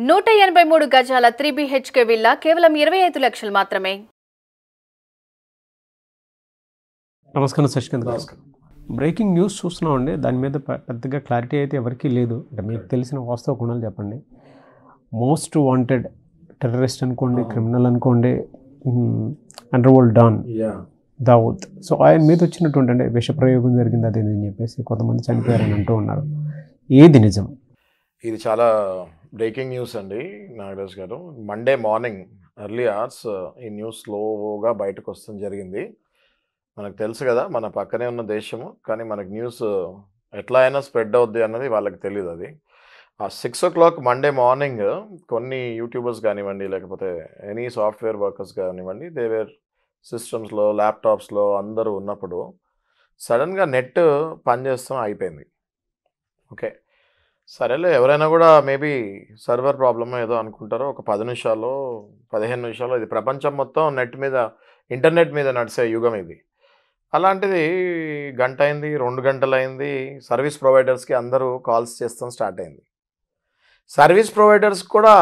183 గజాల 3 BHK villa కేవలం 25 లక్షలు మాత్రమే. నమస్కారం శశికాంత్ గారు. బ్రేకింగ్ న్యూస్ చూస్తున్నామండి. దాని మీద పెద్దగా క్లారిటీ అయితే ఎవరికీ లేదు. అంటే మీకు తెలిసిన వాస్తవ గుణాలు చెప్పండి. మోస్ట్ వాంటెడ్ టెర్రరిస్ట్ అనుకోండి, క్రిమినల్ అనుకోండి, underworld don Dawood. So ఆయన మీద వచ్చినటువంటి అంటే విషప్రయోగం జరిగింది అది అని చెప్పేసి కొంతమంది చనిపోయారని అంటూ ఉన్నారు. ఏది నిజం? ఇది చాలా బ్రేకింగ్ న్యూస్ అండి నాగరాజ్ గారు. మండే మార్నింగ్ ఎర్లీ అవర్స్ ఈ న్యూస్ స్లోగా బయటకు వస్తుంది జరిగింది. మనకు తెలుసు కదా, మన పక్కనే ఉన్న దేశము, కానీ మనకు న్యూస్ ఎట్లా అయినా స్ప్రెడ్ అవుద్ది అన్నది వాళ్ళకి తెలియదు. అది 6 o'clock మండే మార్నింగ్ కొన్ని యూట్యూబర్స్ కానివ్వండి, లేకపోతే ఎనీ సాఫ్ట్వేర్ వర్కర్స్ కానివ్వండి, దేవేర్ సిస్టమ్స్లో ల్యాప్టాప్స్లో అందరూ ఉన్నప్పుడు సడన్గా నెట్ పనిచేస్తాం అయిపోయింది. ఓకే, సరేలే, ఎవరైనా కూడా మేబీ సర్వర్ ప్రాబ్లమ్ ఏదో అనుకుంటారో. ఒక 10 నిమిషాలు 15 నిమిషాలు ఇది ప్రపంచం మొత్తం నెట్ మీద, ఇంటర్నెట్ మీద నడిచే యుగం ఇది. అలాంటిది గంట అయింది, 2 గంటలు అయింది. సర్వీస్ ప్రొవైడర్స్కి అందరూ కాల్స్ చేస్తాం స్టార్ట్ అయింది. సర్వీస్ ప్రొవైడర్స్ కూడా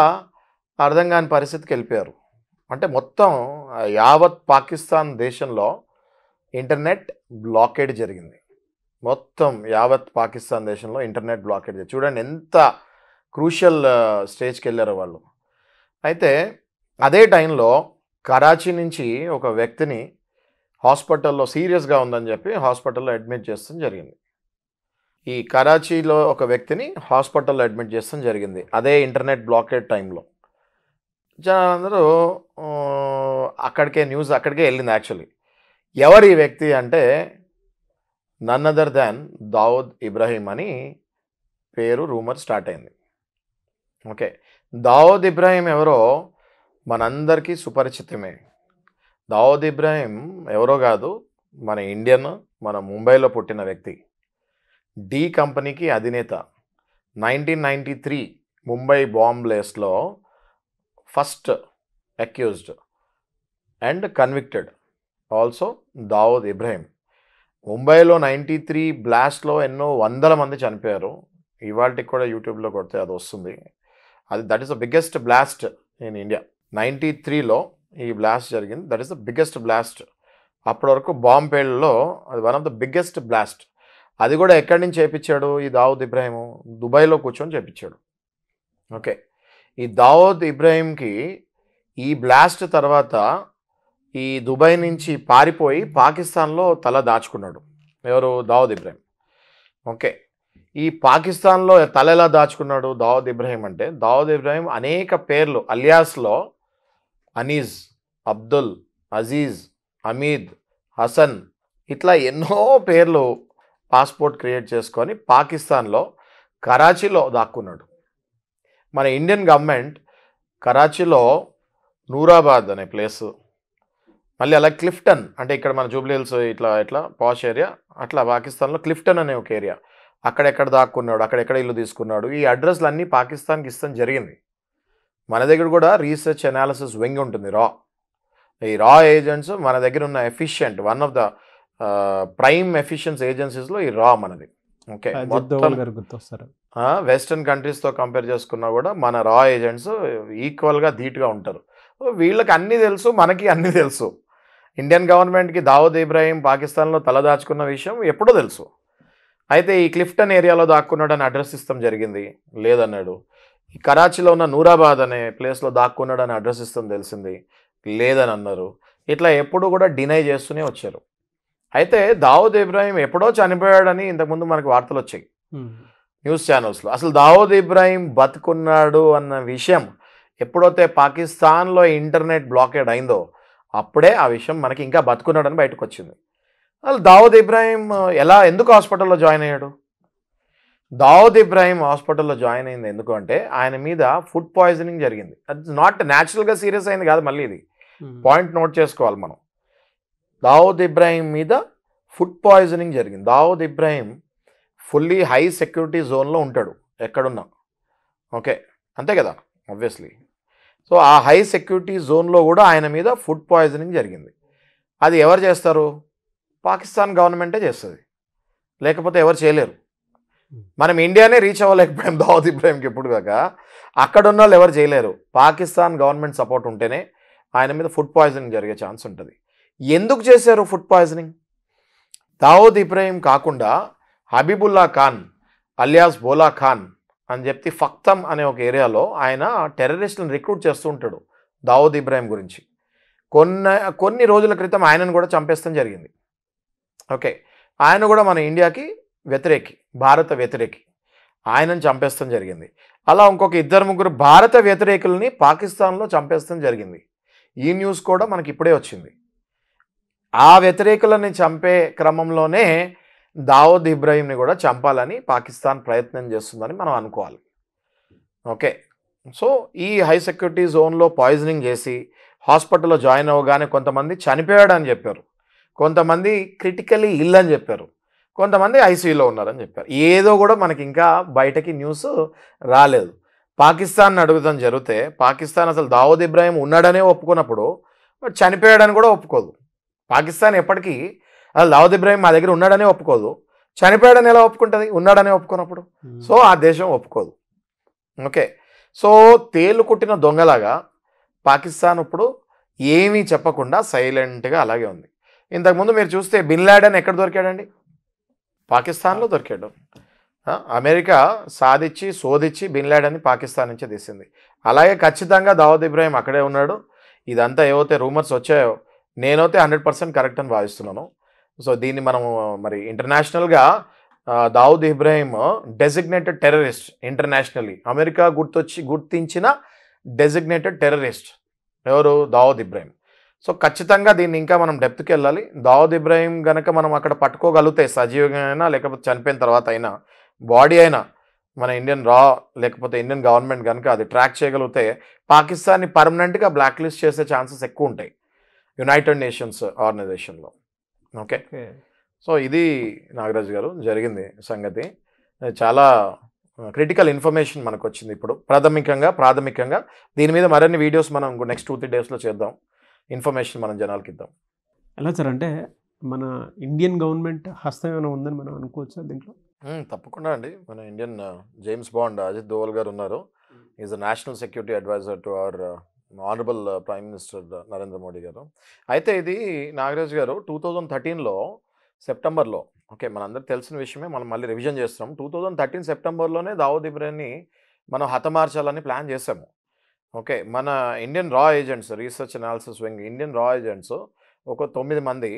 అర్థం కాని పరిస్థితికి వెళ్ళిపోయారు. అంటే మొత్తం యావత్ పాకిస్తాన్ దేశంలో ఇంటర్నెట్ బ్లాకేడ్ జరిగింది. మొత్తం యావత్ పాకిస్తాన్ దేశంలో ఇంటర్నెట్ బ్లాకేడ్ జరిగింది. చూడండి ఎంత క్రూషియల్ స్టేజ్కి వెళ్ళారో వాళ్ళు. అయితే అదే టైంలో కరాచీ నుంచి ఒక వ్యక్తిని హాస్పిటల్లో సీరియస్గా ఉందని చెప్పి హాస్పిటల్లో అడ్మిట్ చేస్తాం జరిగింది. ఈ కరాచీలో ఒక వ్యక్తిని హాస్పిటల్లో అడ్మిట్ చేస్తాం జరిగింది అదే ఇంటర్నెట్ బ్లాకేడ్ టైంలో. జనాలందరూ న్యూస్ అక్కడికే వెళ్ళింది. యాక్చువల్లీ ఎవరు ఈ వ్యక్తి అంటే none other than Dawood Ibrahim అని పేరు, రూమర్ స్టార్ట్ అయింది. ఓకే, దావుద్ ఇబ్రాహీం ఎవరో మనందరికీ సుపరిచితమే. దావుద్ ఇబ్రాహీం ఎవరో కాదు, మన ఇండియన్, మన ముంబైలో పుట్టిన వ్యక్తి. డి కంపెనీకి అధినేత. 1993 ముంబై బాంబ్ బ్లాస్ట్లో first accused and convicted also Dawood Ibrahim. ముంబైలో 93 బ్లాస్ట్లో ఎన్నో వందల మంది చనిపోయారు. ఇవాళకి కూడా యూట్యూబ్లో కొడితే అది వస్తుంది. That is the biggest blast in India. 93లో ఈ బ్లాస్ట్ జరిగింది. That is the biggest blast. అప్పటి వరకు బాంబ్ పేలులో అది one of the biggest blast. అది కూడా ఎక్కడి నుంచి చేయించాడు ఈ దావుద్ ఇబ్రాహీము? దుబాయ్లో కూర్చొని చేయించాడు. ఓకే, ఈ దావుద్ ఇబ్రాహీంకి ఈ బ్లాస్ట్ తర్వాత ఈ దుబాయ్ నుంచి పారిపోయి పాకిస్తాన్లో తల దాచుకున్నాడు. ఎవరు? దావుద్ ఇబ్రాహీం. ఓకే, ఈ పాకిస్తాన్లో తల ఎలా దాచుకున్నాడు దావుద్ ఇబ్రాహీం అంటే, దావుద్ ఇబ్రాహీం అనేక పేర్లు అలియాస్లో అనీజ్, అబ్దుల్, అజీజ్, హమీద్, హసన్, ఇట్లా ఎన్నో పేర్లు పాస్పోర్ట్ క్రియేట్ చేసుకొని పాకిస్తాన్లో కరాచీలో దాక్కున్నాడు. మన ఇండియన్ గవర్నమెంట్ కరాచీలో నూరాబాద్ అనే ప్లేసు, మళ్ళీ అలా క్లిఫ్టన్, అంటే ఇక్కడ మన జూబ్లీ హిల్స్ ఇట్లా పాష్ ఏరియా, అట్లా పాకిస్తాన్లో క్లిఫ్టన్ అనే ఒక ఏరియా, అక్కడెక్కడ దాక్కున్నాడు, అక్కడెక్కడ ఇల్లు తీసుకున్నాడు, ఈ అడ్రస్లు అన్నీ పాకిస్తాన్కి ఇస్తాం జరిగింది. మన దగ్గర కూడా రీసెర్చ్ అనాలిసిస్ వింగ్ ఉంటుంది, రా. ఈ రా ఏజెంట్స్ మన దగ్గర ఉన్న efficient, one of the prime efficient ఏజెన్సీస్లో ఈ రా మనది. ఓకే, మొత్తం వెస్టర్న్ కంట్రీస్తో కంపేర్ చేసుకున్నా కూడా మన రా ఏజెంట్స్ ఈక్వల్గా ధీటుగా ఉంటారు. వీళ్ళకి అన్నీ తెలుసు, మనకి అన్నీ తెలుసు. ఇండియన్ గవర్నమెంట్కి దావుద్ ఇబ్రాహీం పాకిస్తాన్లో తలదాచుకున్న విషయం ఎప్పుడో తెలుసు. అయితే ఈ క్లిఫ్టన్ ఏరియాలో దాక్కున్నాడని అడ్రస్ ఇస్తాం జరిగింది, లేదన్నాడు. ఈ కరాచీలో ఉన్న నూరాబాద్ అనే ప్లేస్లో దాక్కున్నాడని అడ్రస్ ఇస్తాం తెలిసింది, లేదని అన్నారు. ఇట్లా ఎప్పుడు కూడా డినై చేస్తూనే వచ్చారు. అయితే దావుద్ ఇబ్రాహీం ఎప్పుడో చనిపోయాడని ఇంతకుముందు మనకు వార్తలు వచ్చాయి న్యూస్ ఛానల్స్లో. అసలు దావుద్ ఇబ్రాహీం బతుకున్నాడు అన్న విషయం ఎప్పుడైతే పాకిస్తాన్లో ఇంటర్నెట్ బ్లాకేడ్ అయిందో అప్పుడే ఆ విషయం మనకి ఇంకా బతుకున్నాడని బయటకు వచ్చింది. అసలు దావుద్ ఇబ్రాహీం ఎందుకు హాస్పిటల్లో జాయిన్ అయ్యాడు? దావుద్ ఇబ్రాహీం హాస్పిటల్లో జాయిన్ అయింది ఎందుకు అంటే ఆయన మీద ఫుడ్ పాయిజనింగ్ జరిగింది. అది నాట్ న్యాచురల్గా సీరియస్ అయింది కాదు. మళ్ళీ ఇది పాయింట్ నోట్ చేసుకోవాలి మనం. దావుద్ ఇబ్రాహీం మీద ఫుడ్ పాయిజనింగ్ జరిగింది. Dawood Ibrahim fully high security జోన్లో ఉంటాడు ఎక్కడున్నా. ఓకే, అంతే కదా, ఆబ్వియస్లీ. సో ఆ హై సెక్యూరిటీ జోన్లో కూడా ఆయన మీద ఫుడ్ పాయిజనింగ్ జరిగింది. అది ఎవరు చేస్తారు? పాకిస్తాన్ గవర్నమెంటే చేస్తుంది, లేకపోతే ఎవరు చేయలేరు. మనం ఇండియానే రీచ్ అవ్వలేకపోయాం దావుద్ ఇబ్రాహింకి ఎప్పుడు కాక. అక్కడ ఉన్న వాళ్ళు ఎవరు చేయలేరు. పాకిస్తాన్ గవర్నమెంట్ సపోర్ట్ ఉంటేనే ఆయన మీద ఫుడ్ పాయిజనింగ్ జరిగే ఛాన్స్ ఉంటుంది. ఎందుకు చేశారు ఫుడ్ పాయిజనింగ్? దావుద్ ఇబ్రాహిం కాకుండా హబీబుల్లా ఖాన్ అలియాస్ బోలా ఖాన్ అని చెప్పి ఫక్తమ్ అనే ఒక ఏరియాలో ఆయన టెర్రరిస్టులను రిక్రూట్ చేస్తూ ఉంటాడు దావుద్ ఇబ్రాహిం గురించి. కొన్ని రోజుల క్రితం ఆయనను కూడా చంపేస్తాం జరిగింది. ఓకే, ఆయన కూడా మన ఇండియాకి వ్యతిరేకి, భారత వ్యతిరేకి, ఆయనను చంపేస్తాం జరిగింది. అలా ఇంకొక 2-3 భారత వ్యతిరేకుల్ని పాకిస్తాన్లో చంపేస్తాం జరిగింది. ఈ న్యూస్ కూడా మనకి ఇప్పుడే వచ్చింది. ఆ వ్యతిరేకులని చంపే క్రమంలోనే దావుద్ ఇబ్రాహింని కూడా చంపాలని పాకిస్తాన్ ప్రయత్నం చేస్తుందని మనం అనుకోవాలి. ఓకే, సో ఈ హై సెక్యూరిటీ జోన్లో పాయిజనింగ్ చేసి హాస్పిటల్లో జాయిన్ అవ్వగానే కొంతమంది చనిపోయాడని చెప్పారు, కొంతమంది క్రిటికలీ ఇల్ అని చెప్పారు, కొంతమంది ఐసీయూలో ఉన్నారని చెప్పారు. ఏదో కూడా మనకి ఇంకా బయటకి న్యూస్ రాలేదు. పాకిస్తాన్ అడుగుతాం జరిగితే పాకిస్తాన్ అసలు దావుద్ ఇబ్రాహిం ఉన్నాడనే ఒప్పుకున్నప్పుడు చనిపోయాడని కూడా ఒప్పుకోదు. పాకిస్తాన్ ఎప్పటికీ అసలు దావుద్ ఇబ్రాహిం మా దగ్గర ఉన్నాడనే ఒప్పుకోదు, చనిపోయాడని ఎలా ఒప్పుకుంటుంది ఉన్నాడనే ఒప్పుకున్నప్పుడు? సో ఆ దేశం ఒప్పుకోదు. ఓకే, సో తేలు కుట్టిన దొంగలాగా పాకిస్తాన్ ఇప్పుడు ఏమీ చెప్పకుండా సైలెంట్గా అలాగే ఉంది. ఇంతకుముందు మీరు చూస్తే బిన్ లాడెన్ ఎక్కడ దొరికాడండి? పాకిస్తాన్లో దొరికాడు. అమెరికా సాధించి శోధించి బిన్ లాడెన్ని పాకిస్తాన్ నుంచి తీసింది. అలాగే ఖచ్చితంగా దావుద్ ఇబ్రాహిం అక్కడే ఉన్నాడు. ఇదంతా ఏవైతే రూమర్స్ వచ్చాయో నేనైతే 100% కరెక్ట్ అని భావిస్తున్నాను. సో దీన్ని మనము మరి ఇంటర్నేషనల్గా Dawood Ibrahim designated terrorist, internationally America గుర్తించిన డెసిగ్నేటెడ్ టెర్రరిస్ట్ ఎవరు? దావుద్ ఇబ్రాహిం. సో ఖచ్చితంగా దీన్ని ఇంకా మనం డెప్త్కి వెళ్ళాలి. దావుద్ ఇబ్రాహిం కనుక మనం అక్కడ పట్టుకోగలిగితే, సజీవంగా అయినా లేకపోతే చనిపోయిన తర్వాత అయినా, బాడీ అయినా మన ఇండియన్ లేకపోతే ఇండియన్ గవర్నమెంట్ కనుక అది ట్రాక్ చేయగలిగితే పాకిస్తాన్ని పర్మనెంట్గా బ్లాక్ లిస్ట్ చేసే ఛాన్సెస్ ఎక్కువ ఉంటాయి యునైటెడ్ నేషన్స్ ఆర్గనైజేషన్లో. ఓకే, సో ఇది నాగరాజ్ గారు జరిగింది సంగతి. చాలా క్రిటికల్ ఇన్ఫర్మేషన్ మనకు వచ్చింది ఇప్పుడు. ప్రాథమికంగా దీని మీద మరిన్ని వీడియోస్ మనం నెక్స్ట్ 2-3 డేస్లో చేద్దాం. ఇన్ఫర్మేషన్ మనం జనాలకి ఇద్దాం. ఎలా సార్ అంటే మన ఇండియన్ గవర్నమెంట్ హస్తం ఏమైనా ఉందని మనం అనుకోవచ్చా దీంట్లో? తప్పకుండా అండి. మన Indian James Bond Ajit Doval garu ఉన్నారు. Is a national security adviser to our honourable prime minister Narendra Modi garu. అయితే ఇది నాగరాజ్ గారు 2013లో సెప్టెంబర్లో, ఓకే మనందరికి తెలిసిన విషయమే, మనం మళ్ళీ రివిజన్ చేస్తున్నాం. 2013 సెప్టెంబర్లోనే దావుద్ ఇబ్రాహింని మనం హతమార్చాలని ప్లాన్ చేసాము. ఓకే, మన Indian agents, research analysis wing Indian agents ఒక 9 మంది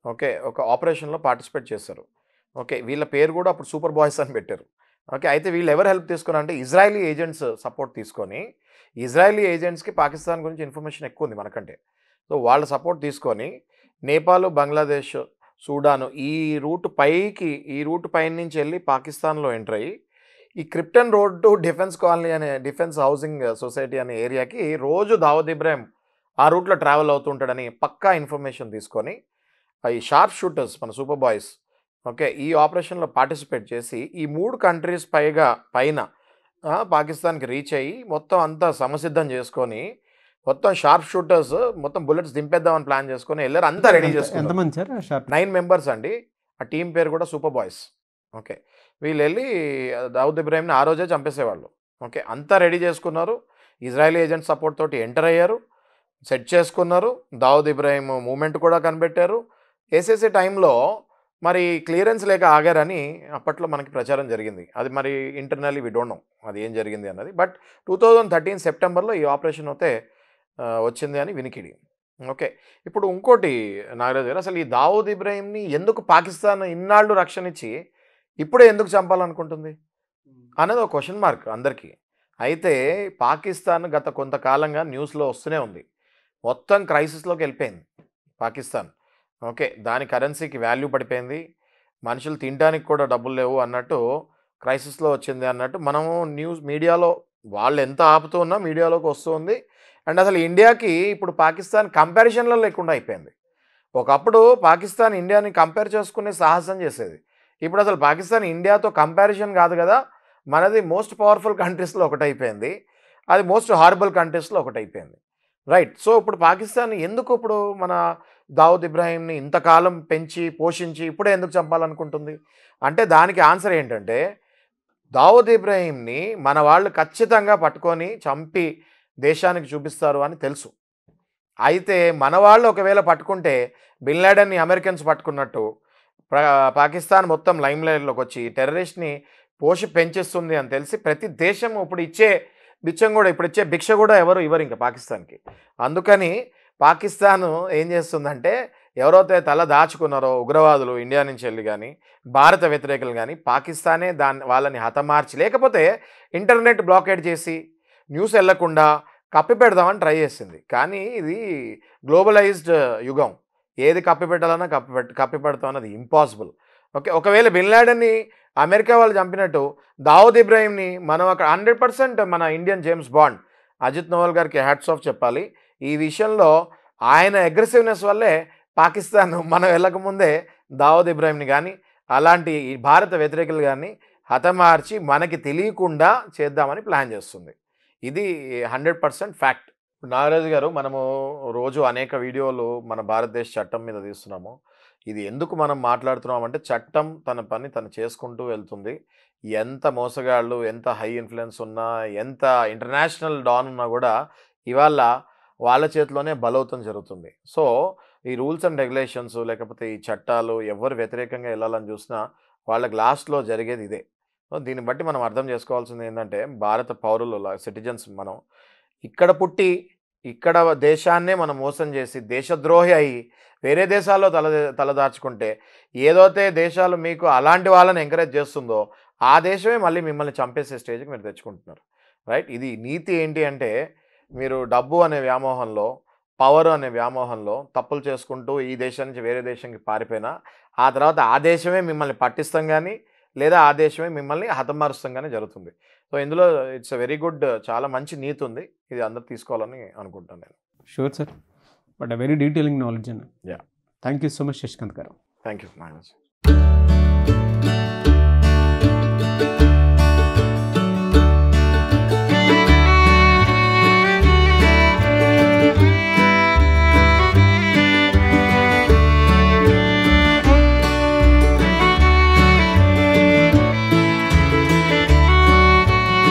ఓకే ఒక ఆపరేషన్లో పార్టిసిపేట్ చేశారు. ఓకే, వీళ్ళ పేరు కూడా అప్పుడు సూపర్ బాయ్స్ అని పెట్టారు. ఓకే, అయితే వీళ్ళు ఎవరు హెల్ప్ తీసుకున్నారంటే ఇజ్రాయలీ ఏజెంట్స్ సపోర్ట్ తీసుకొని, ఇజ్రాయలీ ఏజెంట్స్కి పాకిస్తాన్ గురించి ఇన్ఫర్మేషన్ ఎక్కువ ఉంది మనకంటే. సో వాళ్ళ సపోర్ట్ తీసుకొని నేపాల్, బంగ్లాదేశ్, సూడాను ఈ రూట్ పై నుంచి వెళ్ళి పాకిస్తాన్లో ఎంటర్ అయ్యి ఈ క్రిప్టన్ రోడ్ టు డిఫెన్స్ కాలనీ అనే డిఫెన్స్ హౌసింగ్ సొసైటీ అనే ఏరియాకి రోజు దావుద్ ఇబ్రాహిం ఆ రూట్లో ట్రావెల్ అవుతుంటాడని పక్కా ఇన్ఫర్మేషన్ తీసుకొని ఈ షార్ప్ షూటర్స్ మన సూపర్ బాయ్స్ ఓకే ఈ ఆపరేషన్లో పార్టిసిపేట్ చేసి ఈ 3 కంట్రీస్ పైన పాకిస్తాన్కి రీచ్ అయ్యి మొత్తం అంతా సమసిద్ధం చేసుకొని మొత్తం షార్ప్ షూటర్స్ మొత్తం బుల్లెట్స్ దింపేద్దామని ప్లాన్ చేసుకొని వెళ్ళారు. అంతా రెడీ చేసుకున్నారు. 9 మెంబర్స్ అండి. ఆ టీం పేరు కూడా సూపర్ బాయ్స్. ఓకే, వీళ్ళు వెళ్ళి దావుద్ ఇబ్రాహింని ఆ రోజే చంపేసేవాళ్ళు. ఓకే, అంతా రెడీ చేసుకున్నారు. ఇజ్రాయలీ ఏజెంట్ సపోర్ట్ తోటి ఎంటర్ అయ్యారు, సెట్ చేసుకున్నారు. దావుద్ ఇబ్రాహిం మూమెంట్ కూడా కనిపెట్టారు. వేసేసే టైంలో మరి క్లియరెన్స్ లేక ఆగారని అప్పట్లో మనకి ప్రచారం జరిగింది. అది మరి ఇంటర్నల్లీ వి డోంట్ నో అది ఏం జరిగింది అన్నది. బట్ 2013 సెప్టెంబర్లో ఈ ఆపరేషన్ అయితే వచ్చింది అని వినికిడి. ఓకే, ఇప్పుడు ఇంకోటి నాగరాజు గారు, అసలు ఈ దావుద్ ఇబ్రాహింని ఎందుకు పాకిస్తాన్ ఇన్నాళ్ళు రక్షణ ఇచ్చి ఇప్పుడే ఎందుకు చంపాలనుకుంటుంది అనేది ఒక క్వశ్చన్ మార్క్ అందరికీ. అయితే పాకిస్తాన్ గత కొంతకాలంగా న్యూస్లో వస్తూనే ఉంది, మొత్తం క్రైసిస్లోకి వెళ్ళిపోయింది పాకిస్తాన్. ఓకే, దాని కరెన్సీకి వాల్యూ పడిపోయింది, మనుషులు తినడానికి కూడా డబ్బులు లేవు అన్నట్టు క్రైసిస్లో వచ్చింది అన్నట్టు మనము మీడియాలో వాళ్ళు ఎంత ఆపుతూ ఉన్నా మీడియాలోకి వస్తుంది. అండ్ అసలు ఇండియాకి ఇప్పుడు పాకిస్తాన్ కంపారిజన్లో లేకుండా అయిపోయింది. ఒకప్పుడు పాకిస్తాన్ ఇండియాని కంపేర్ చేసుకునే సాహసం చేసేది. ఇప్పుడు అసలు పాకిస్తాన్ ఇండియాతో కంపారిజన్ కాదు కదా, మనది మోస్ట్ పవర్ఫుల్ కంట్రీస్లో ఒకటైపోయింది, అది మోస్ట్ హారబుల్ కంట్రీస్లో ఒకటైపోయింది. రైట్. సో ఇప్పుడు పాకిస్తాన్ ఎందుకు ఇప్పుడు మన దావుద్ ఇబ్రాహింని ఇంతకాలం పెంచి పోషించి ఇప్పుడే ఎందుకు చంపాలనుకుంటుంది అంటే దానికి ఆన్సర్ ఏంటంటే దావూద్ ఇబ్రాహీంని మన వాళ్ళు ఖచ్చితంగా పట్టుకొని చంపి దేశానికి చూపిస్తారు అని తెలుసు. అయితే మన వాళ్ళు ఒకవేళ పట్టుకుంటే బిన్ లాడెన్ని అమెరికన్స్ పట్టుకున్నట్టు పాకిస్తాన్ మొత్తం లైమ్ లైట్లోకి వచ్చి టెర్రరిస్ట్ని పెంచేస్తుంది అని తెలిసి ప్రతి దేశం ఇప్పుడు ఇచ్చే భిక్ష కూడా ఎవరు ఇవ్వరు ఇంకా పాకిస్తాన్కి. అందుకని పాకిస్తాన్ ఏం చేస్తుందంటే ఎవరైతే తల దాచుకున్నారో ఉగ్రవాదులు ఇండియా నుంచి వెళ్ళి కానీ భారత వ్యతిరేకులు కానీ పాకిస్తానే వాళ్ళని హతమార్చి లేకపోతే ఇంటర్నెట్ బ్లాకేడ్ చేసి న్యూస్ వెళ్లకుండా కప్పిపెడదామని ట్రై చేసింది. కానీ ఇది గ్లోబలైజ్డ్ యుగం, ఏది కప్పిపెట్టాలన్నా కప్పిపెడతాం అన్నది ఇంపాసిబుల్. ఓకే, ఒకవేళ బిన్ లాడెన్ని అమెరికా వాళ్ళు చంపినట్టు దావూద్ ఇబ్రాహీంని మనం అక్కడ 100% మన Indian James Bond Ajit Doval గారికి హ్యాట్స్ ఆఫ్ చెప్పాలి. ఈ విషయంలో ఆయన అగ్రెసివ్నెస్ వల్లే పాకిస్తాన్ మనం వెళ్ళకముందే దావూద్ ఇబ్రాహీంని కానీ అలాంటి భారత వ్యతిరేకులు కానీ హతమార్చి మనకి తెలియకుండా చేద్దామని ప్లాన్ చేస్తుంది. ఇది 100% ఫ్యాక్ట్. నాగరాజు గారు, మనము రోజు అనేక వీడియోలు మన భారతదేశ చట్టం మీద తీస్తున్నాము. ఇది ఎందుకు మనం మాట్లాడుతున్నాం అంటే చట్టం తన పని తను చేసుకుంటూ వెళ్తుంది. ఎంత మోసగాళ్ళు, ఎంత హై ఇన్ఫ్లుయెన్స్ ఉన్నా, ఎంత ఇంటర్నేషనల్ డాన్ ఉన్నా కూడా ఇవాళ వాళ్ళ చేతిలోనే బలవుతం జరుగుతుంది. సో ఈ రూల్స్ అండ్ రెగ్యులేషన్స్ లేకపోతే ఈ చట్టాలు ఎవరు వ్యతిరేకంగా వెళ్ళాలని చూసినా వాళ్ళకి లాస్ట్లో జరిగేది ఇదే. సో దీన్ని బట్టి మనం అర్థం చేసుకోవాల్సింది ఏంటంటే భారత పౌరులు సిటిజన్స్ మనం ఇక్కడ పుట్టి ఇక్కడ దేశాన్నే మనం మోసం చేసి దేశద్రోహి అయ్యి వేరే దేశాల్లో తలదాచుకుంటే ఏదైతే దేశాలు మీకు అలాంటి వాళ్ళని ఎంకరేజ్ చేస్తుందో ఆ దేశమే మళ్ళీ మిమ్మల్ని చంపేసే స్టేజ్కి మీరు తెచ్చుకుంటున్నారు. రైట్, ఇది నీతి ఏంటి అంటే మీరు డబ్బు అనే వ్యామోహంలో, పవర్ అనే వ్యామోహంలో తప్పులు చేసుకుంటూ ఈ దేశం నుంచి వేరే దేశానికి పారిపోయినా ఆ తర్వాత ఆ దేశమే మిమ్మల్ని పట్టిస్తాం కానీ లేదా ఆ దేశమే మిమ్మల్ని హతమారుస్తాం కానీ జరుగుతుంది. సో ఇందులో ఇట్స్ వెరీ గుడ్, చాలా మంచి నీతి ఉంది. ఇది అందరూ తీసుకోవాలని అనుకుంటాను నేను. Sure sir, but very detailing knowledge అండి. Yeah, thank you so much Shashikant garu. Thank you Nagaraj.